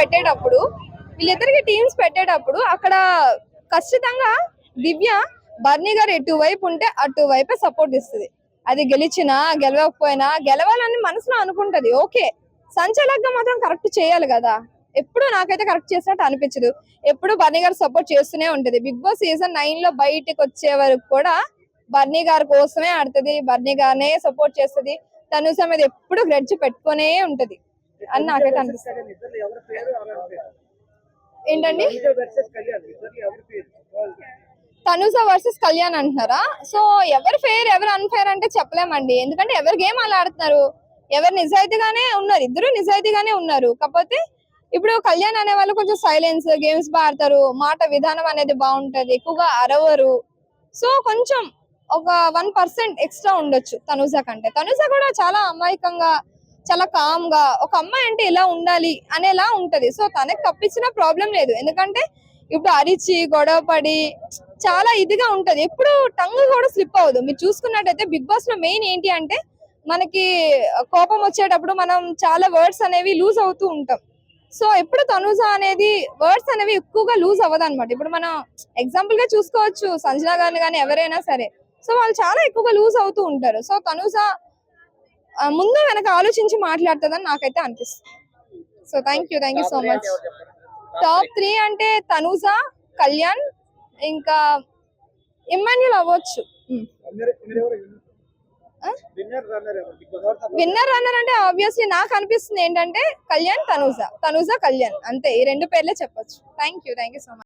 పెట్టేటప్పుడు వీళ్ళిద్దరికి టీమ్స్ పెట్టేటప్పుడు అక్కడ ఖచ్చితంగా దివ్య బర్నీ గారు ఎటువైపు ఉంటే అటువైపే సపోర్ట్ ఇస్తుంది. అది గెలిచినా గెలవకపోయినా గెలవాలని మనసులో అనుకుంటది. ఓకే, సంచలకంగా మాత్రం కరెక్ట్ చేయాలి కదా. ఎప్పుడు నాకైతే కరెక్ట్ చేసినట్టు అనిపించదు. ఎప్పుడు బర్నీ గారు సపోర్ట్ చేస్తూనే ఉంటది. బిగ్ బాస్ సీజన్ 9 లో బయటకు వచ్చే వరకు కూడా బర్నీ గారి కోసమే ఆడుతుంది, బర్నీ గారినే సపోర్ట్ చేస్తుంది. తనుజ మీద ఎప్పుడు గ్రెడ్జ్ పెట్టుకునే ఉంటది అని నాకైతే అనిపిస్తుంది. ఏంటండి, తనుజ వర్సెస్ కళ్యాణ్ అంటున్నారా? సో ఎవరు ఫెయిర్ ఎవరు అన్ఫెయిర్ అంటే చెప్పలేమండి. ఎందుకంటే ఎవరు గేమ్ అలా ఆడుతున్నారు, ఎవరు నిజాయితీగానే ఉన్నారు, ఇద్దరు నిజాయితీగానే ఉన్నారు. కాకపోతే ఇప్పుడు కళ్యాణ్ అనే వాళ్ళు కొంచెం సైలెన్స్, గేమ్స్ బాగా ఆడతారు, మాట విధానం అనేది బాగుంటది, ఎక్కువగా అరవరు. సో కొంచెం ఒక 1% ఎక్స్ట్రా ఉండొచ్చు తనుజ కంటే. తనుజ కూడా చాలా అమాయకంగా, చాలా కామ్ గా, ఒక అమ్మాయి అంటే ఎలా ఉండాలి అనేలా ఉంటది. సో తనకి తప్పించిన ప్రాబ్లం లేదు. ఎందుకంటే ఇప్పుడు అరిచి గొడవ పడి చాలా ఇదిగా ఉంటది. ఎప్పుడు టంగ్ కూడా స్లిప్ అవ్వదు. మీరు చూసుకున్నట్టయితే బిగ్ బాస్ లో మెయిన్ ఏంటి అంటే మనకి కోపం వచ్చేటప్పుడు మనం చాలా వర్డ్స్ అనేవి లూజ్ అవుతూ ఉంటాం. సో ఎప్పుడు తనుజ అనేది వర్డ్స్ అనేవి ఎక్కువగా లూజ్ అవ్వదు అనమాట. ఇప్పుడు మనం ఎగ్జాంపుల్ గా చూసుకోవచ్చు సంజన గారిని కానీ ఎవరైనా సరే. సో వాళ్ళు చాలా ఎక్కువగా లూజ్ అవుతూ ఉంటారు. సో తనుజ ముందు వెనక ఆలోచించి మాట్లాడుతుందని నాకైతే అనిపిస్తుంది. So thank you so much. Top 3 అంటే తనుజ, కళ్యాణ్, ఇంకా ఇమ్మాన్యుల్ అవ్వచ్చు. విన్నర్ రన్నర్ అంటే ఆబ్వియస్లీ నాకు అనిపిస్తుంది ఏంటంటే కళ్యాణ్, తనుజ కళ్యాణ్, అంతే. ఈ 2 పేర్లే చెప్పొచ్చు. Thank you so much.